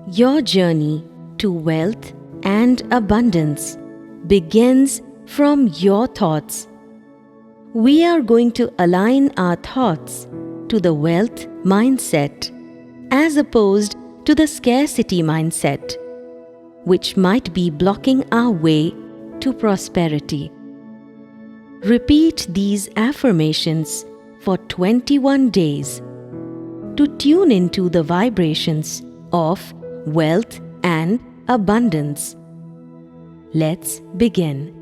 Your journey to wealth and abundance begins from your thoughts. We are going to align our thoughts to the wealth mindset as opposed to the scarcity mindset, which might be blocking our way to prosperity. Repeat these affirmations for 21 days to tune into the vibrations of wealth and abundance. Let's begin.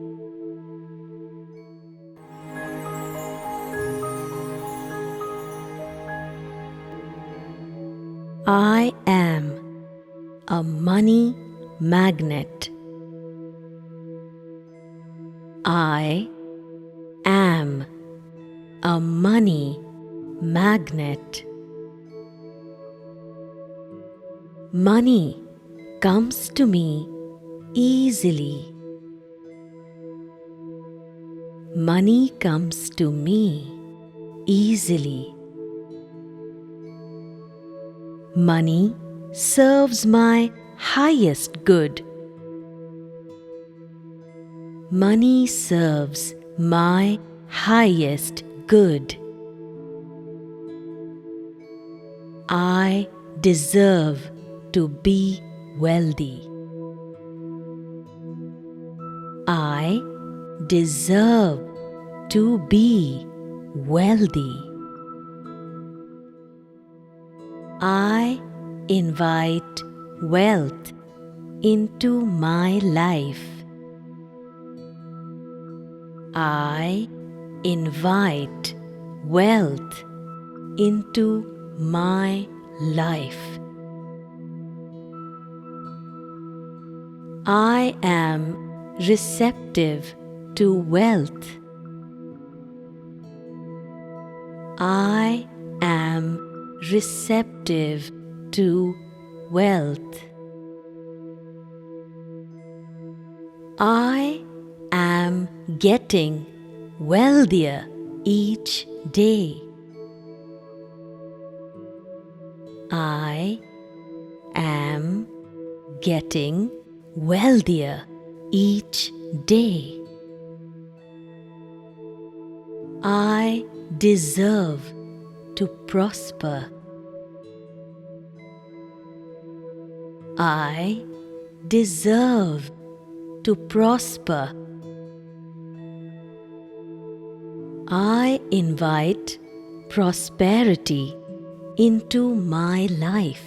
I am a money magnet. I am a money magnet. Money comes to me easily. Money comes to me easily. Money serves my highest good. Money serves my highest good. I deserve to be wealthy. I deserve to be wealthy. I invite wealth into my life. I invite wealth into my life. I am receptive to wealth. I am receptive to wealth. I am getting wealthier each day. I am getting wealthier each day. I deserve to prosper. I deserve to prosper. I invite prosperity into my life.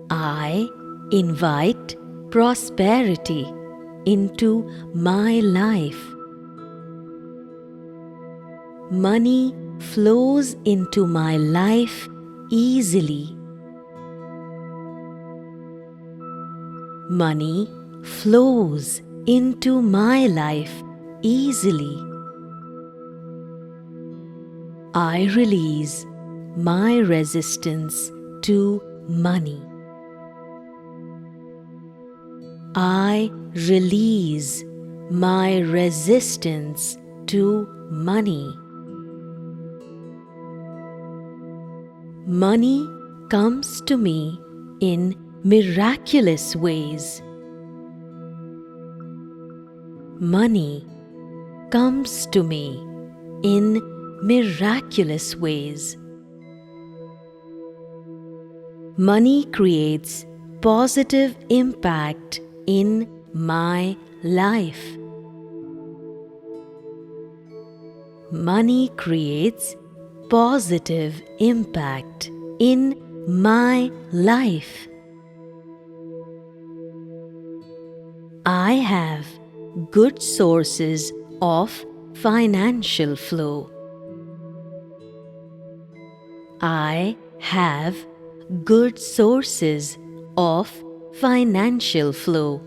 I invite prosperity into my life. Money flows into my life easily. Money flows into my life easily. I release my resistance to money. I release my resistance to money. Money comes to me in miraculous ways. Money comes to me in miraculous ways. Money creates positive impact in my life. Money creates positive impact in my life. I have good sources of financial flow. I have good sources of financial flow.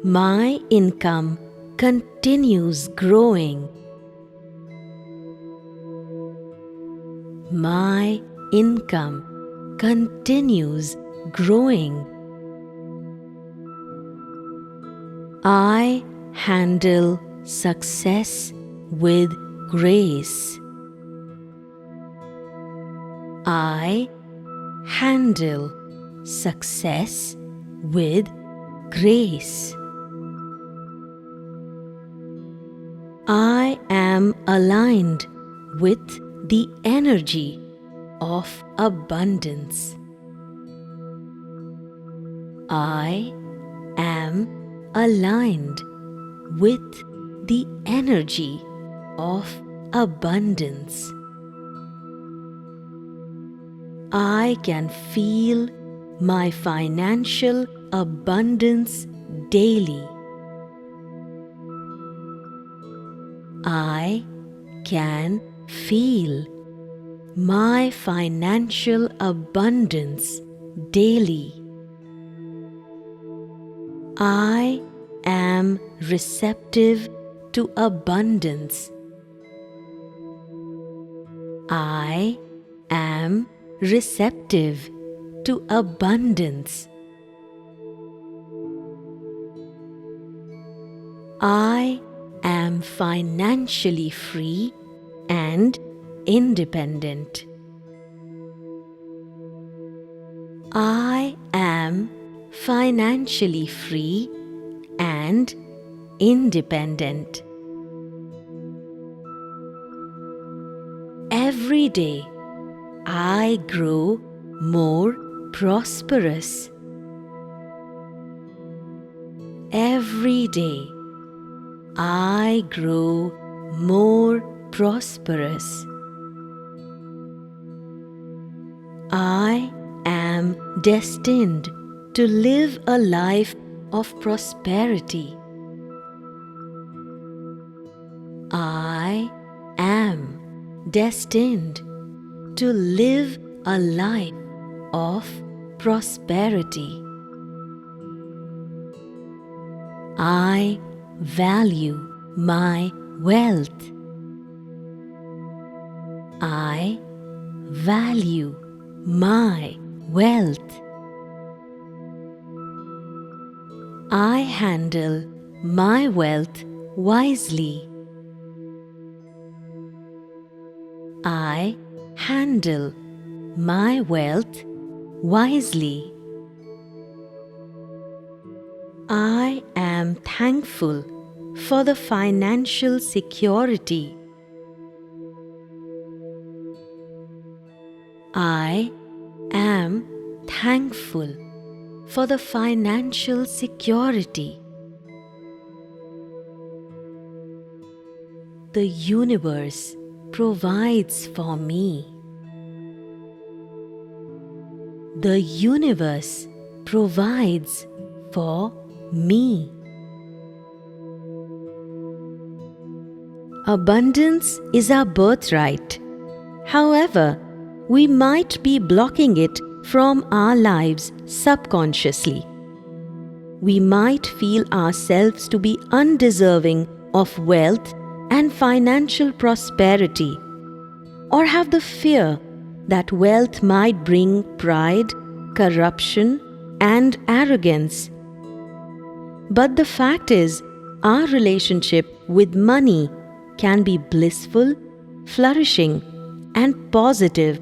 My income continues growing. My income continues growing. I handle success with grace. I handle success with grace. I am aligned with the energy of abundance. I am aligned with the energy of abundance. I can feel my financial abundance daily. I can feel my financial abundance daily. I am receptive to abundance. I am receptive to abundance. I am financially free and independent. I am financially free and independent. Every day, I grow more prosperous. Every day, I grow more prosperous. I am destined to live a life of prosperity. I am destined to live a life of prosperity. I value my wealth. I value my wealth. I handle my wealth wisely. I handle my wealth wisely. I am thankful for the financial security. I am thankful for the financial security. The universe provides for me. The universe provides for me. Abundance is our birthright. However, we might be blocking it from our lives subconsciously. We might feel ourselves to be undeserving of wealth and financial prosperity, or have the fear that wealth might bring pride, corruption, and arrogance. But the fact is, our relationship with money can be blissful, flourishing, and positive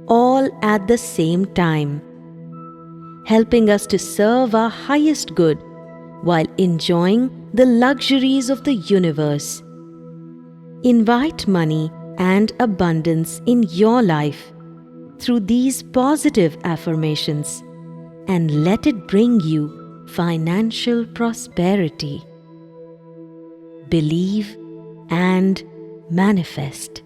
all at the same time, helping us to serve our highest good while enjoying the luxuries of the universe. Invite money and abundance in your life through these positive affirmations and let it bring you financial prosperity. Believe and manifest.